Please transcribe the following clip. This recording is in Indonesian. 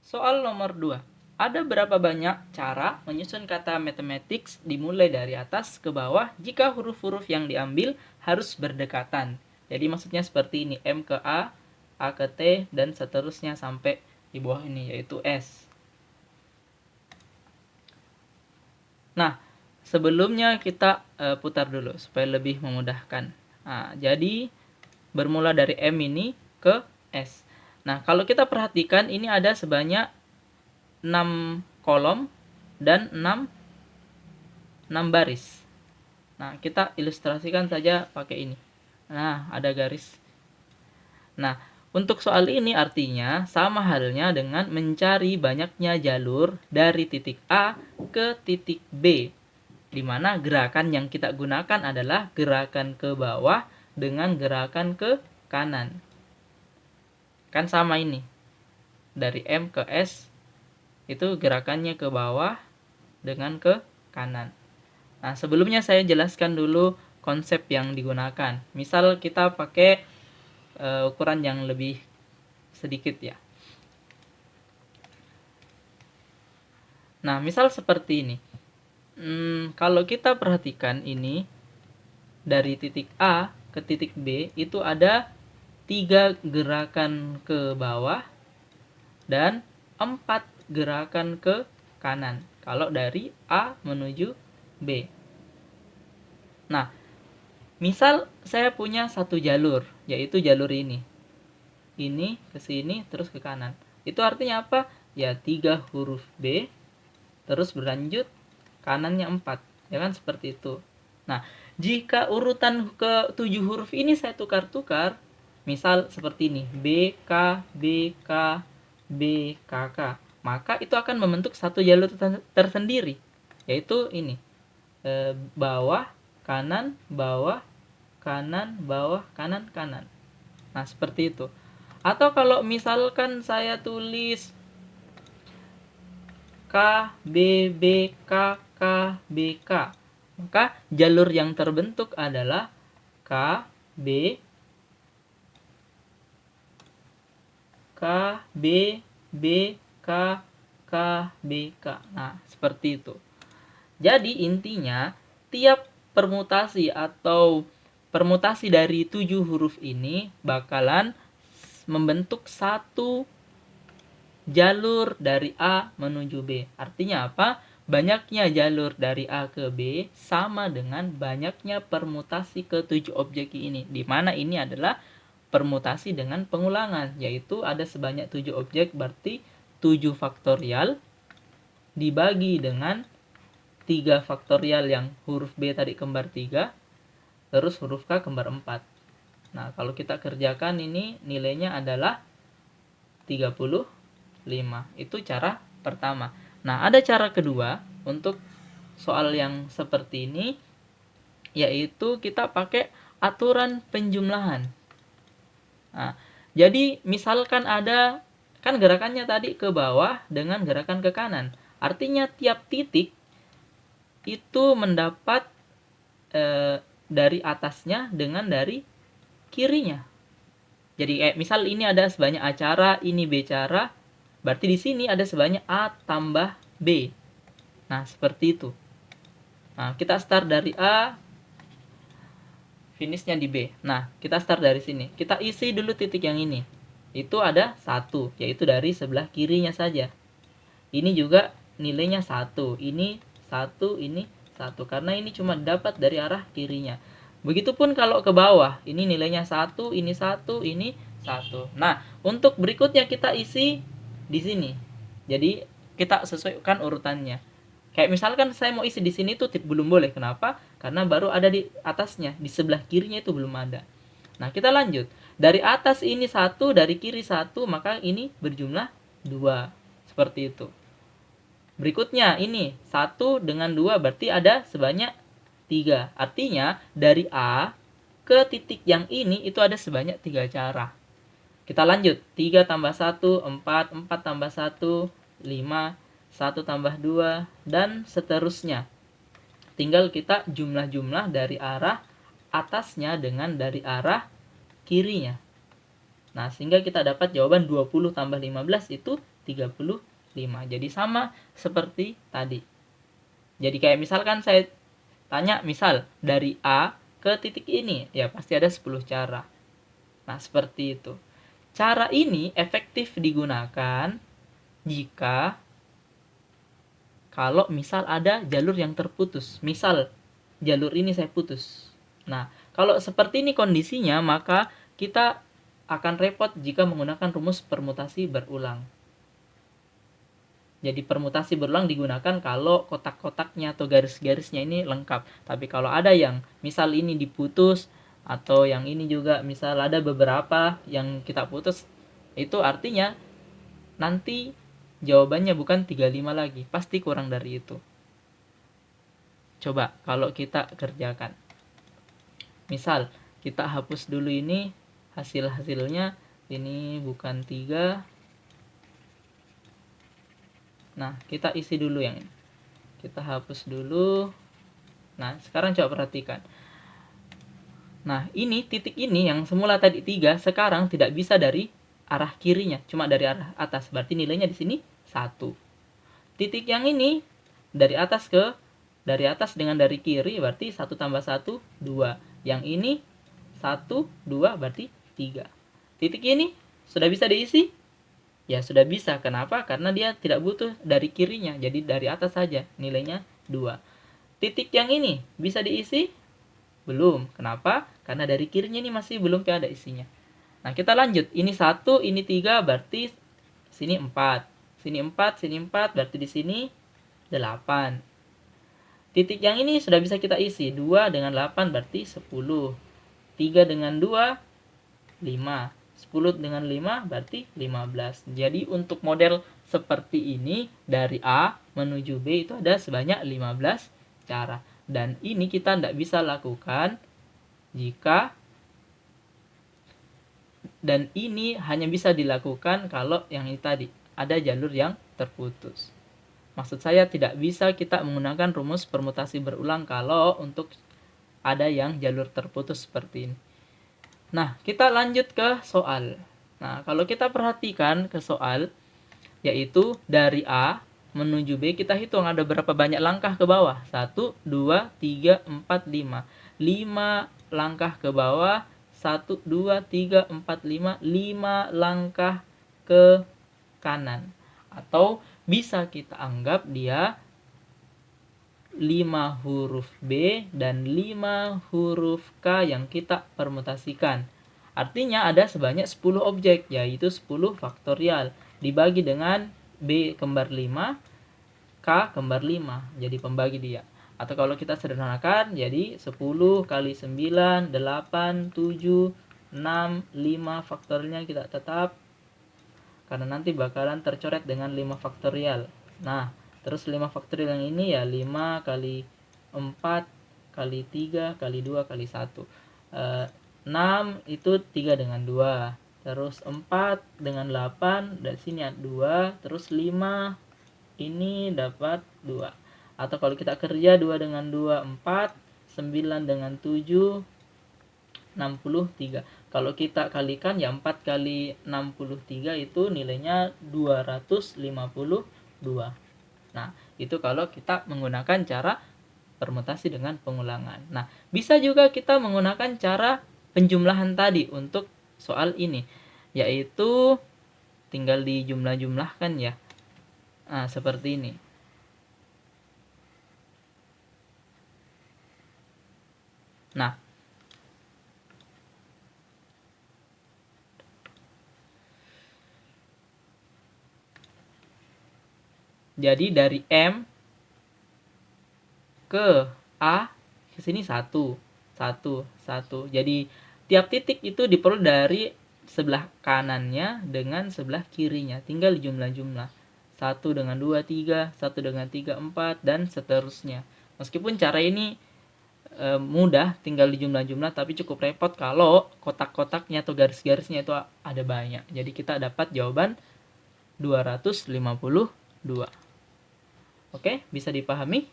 Soal nomor 2. Ada berapa banyak cara menyusun kata mathematics dimulai dari atas ke bawah jika huruf-huruf yang diambil harus berdekatan. Jadi maksudnya seperti ini, M ke A ke T, dan seterusnya sampai di bawah ini, yaitu S. Nah, sebelumnya kita putar dulu supaya lebih memudahkan. Nah, jadi bermula dari M ini ke S. Nah, kalau kita perhatikan ini ada sebanyak 6 kolom dan 6 baris. Nah, kita ilustrasikan saja pakai ini. Nah, ada garis. Nah, untuk soal ini artinya sama halnya dengan mencari banyaknya jalur dari titik A ke titik B, di mana gerakan yang kita gunakan adalah gerakan ke bawah dengan gerakan ke kanan. Kan sama ini. Dari M ke S itu gerakannya ke bawah dengan ke kanan. Nah, sebelumnya saya jelaskan dulu konsep yang digunakan. Misal kita pakai ukuran yang lebih sedikit ya. Nah, misal seperti ini. Kalau kita perhatikan ini, dari titik A ke titik B itu ada 3 gerakan ke bawah dan 4 gerakan ke kanan. Kalau dari A menuju B. Nah, misal saya punya satu jalur, yaitu jalur ini. Ini ke sini terus ke kanan. Itu artinya apa? Ya 3 huruf B terus berlanjut kanannya 4. Ya kan seperti itu. Nah, jika urutan ke 7 huruf ini saya tukar-tukar, misal seperti ini, B K B K B K K, maka itu akan membentuk satu jalur tersendiri, yaitu ini. Bawah, kanan, bawah, kanan, bawah, kanan, kanan. Nah, seperti itu. Atau kalau misalkan saya tulis K, B, B, K, K, B, K, maka jalur yang terbentuk adalah K, B, K, B, B, K, K, B, K. Nah, seperti itu. Jadi intinya tiap permutasi atau permutasi dari 7 huruf ini bakalan membentuk satu jalur dari A menuju B. Artinya apa? Banyaknya jalur dari A ke B sama dengan banyaknya permutasi ke 7 objek ini. Di mana ini adalah permutasi dengan pengulangan, yaitu ada sebanyak 7 objek, berarti 7 faktorial dibagi dengan 3 faktorial yang huruf B tadi kembar 3, terus huruf K kembar 4. Nah, kalau kita kerjakan ini nilainya adalah 35. Itu cara pertama. Nah, ada cara kedua untuk soal yang seperti ini, yaitu kita pakai aturan penjumlahan. Nah, jadi misalkan ada, kan gerakannya tadi ke bawah dengan gerakan ke kanan. Artinya tiap titik itu mendapat dari atasnya dengan dari kirinya. Jadi kayak misal ini ada sebanyak A cara, ini B cara, berarti di sini ada sebanyak A tambah B. Nah, seperti itu. Nah, kita start dari A, finishnya di B. Nah, kita start dari sini. Kita isi dulu titik yang ini. Itu ada 1, yaitu dari sebelah kirinya saja. Ini juga nilainya 1. Ini 1, ini 1. Karena ini cuma dapat dari arah kirinya. Begitupun kalau ke bawah. Ini nilainya 1, ini 1, ini 1. Nah, untuk berikutnya kita isi di sini. Jadi, kita sesuaikan urutannya. Kayak misalkan saya mau isi di sini tuh belum boleh. Kenapa? Karena baru ada di atasnya. Di sebelah kirinya itu belum ada. Nah, kita lanjut. Dari atas ini 1, dari kiri 1, maka ini berjumlah 2. Seperti itu. Berikutnya ini 1 dengan 2 berarti ada sebanyak 3. Artinya dari A ke titik yang ini itu ada sebanyak 3 cara. Kita lanjut. 3 tambah 1, 4, 4 tambah 1, 5, 1 tambah 2, dan seterusnya. Tinggal kita jumlah-jumlah dari arah atasnya dengan dari arah kirinya. Nah, sehingga kita dapat jawaban 20 tambah 15 itu 35. Jadi sama seperti tadi. Jadi kayak misalkan saya tanya misal dari A ke titik ini, ya pasti ada 10 cara. Nah, seperti itu. Cara ini efektif digunakan jika kalau misal ada jalur yang terputus. Misal jalur ini saya putus. Nah, kalau seperti ini kondisinya, maka kita akan repot jika menggunakan rumus permutasi berulang. Jadi permutasi berulang digunakan kalau kotak-kotaknya atau garis-garisnya ini lengkap. Tapi kalau ada yang misal ini diputus atau yang ini juga misal ada beberapa yang kita putus, itu artinya nanti jawabannya bukan 35 lagi, pasti kurang dari itu. Coba kalau kita kerjakan. Misal kita hapus dulu ini hasil-hasilnya, ini bukan 3. Nah, kita isi dulu yang ini. Kita hapus dulu. Nah, sekarang coba perhatikan. Nah, ini titik ini yang semula tadi 3, sekarang tidak bisa dari arah kirinya, cuma dari arah atas. Berarti nilainya di sini 1. Titik yang ini dari atas dengan dari kiri, berarti 1 tambah 1, 2. Yang ini 1, 2, berarti 3. Titik ini sudah bisa diisi? Ya sudah bisa. Kenapa? Karena dia tidak butuh dari kirinya, jadi dari atas saja, nilainya 2. Titik yang ini bisa diisi? Belum. Kenapa? Karena dari kirinya ini masih belum ada isinya. Nah, kita lanjut. Ini 1, ini 3, berarti sini 4. Sini 4, sini 4, berarti di sini 8. Titik yang ini sudah bisa kita isi. 2 dengan 8 berarti 10. 3 dengan 2, 5. 10 dengan 5 berarti 15. Jadi untuk model seperti ini dari A menuju B itu ada sebanyak 15 cara. Dan ini kita tidak bisa lakukan jika, dan ini hanya bisa dilakukan kalau yang ini tadi ada jalur yang terputus. Maksud saya tidak bisa kita menggunakan rumus permutasi berulang kalau untuk ada yang jalur terputus seperti ini. Nah, kita lanjut ke soal. Nah, kalau kita perhatikan ke soal, yaitu dari A menuju B, kita hitung ada berapa banyak langkah ke bawah. 1, 2, 3, 4, 5. 5 langkah ke bawah. 1, 2, 3, 4, 5. 5 langkah ke kanan. Atau bisa kita anggap dia 5 huruf B dan 5 huruf K yang kita permutasikan. Artinya ada sebanyak 10 objek, yaitu 10 faktorial. Dibagi dengan B kembar 5, K kembar 5. Jadi pembagi dia. Atau kalau kita sederhanakan, jadi 10 kali 9, 8, 7, 6, 5 faktorialnya kita tetap. Karena nanti bakalan tercoret dengan 5 faktorial. Nah, terus 5 faktorial yang ini ya 5 kali 4 kali 3 kali 2 kali 1. 6 itu 3 dengan 2. Terus 4 dengan 8, dari sini ada 2. Terus 5 ini dapat 2. Atau kalau kita kerja 2 dengan 2, 4. 9 dengan 7, 63. Kalau kita kalikan ya 4 kali 63 itu nilainya 252. Nah, itu kalau kita menggunakan cara permutasi dengan pengulangan. Nah, bisa juga kita menggunakan cara penjumlahan tadi untuk soal ini, yaitu tinggal dijumlah-jumlahkan ya. Nah, seperti ini. Nah, jadi dari M ke A ke sini 1, 1, 1. Jadi tiap titik itu diperoleh dari sebelah kanannya dengan sebelah kirinya. Tinggal jumlah-jumlah. 1 dengan 2, 3, 1 dengan 3, 4, dan seterusnya. Meskipun cara ini mudah, tinggal dijumlah-jumlah, tapi cukup repot kalau kotak-kotaknya atau garis-garisnya itu ada banyak. Jadi kita dapat jawaban 252. Oke, bisa dipahami?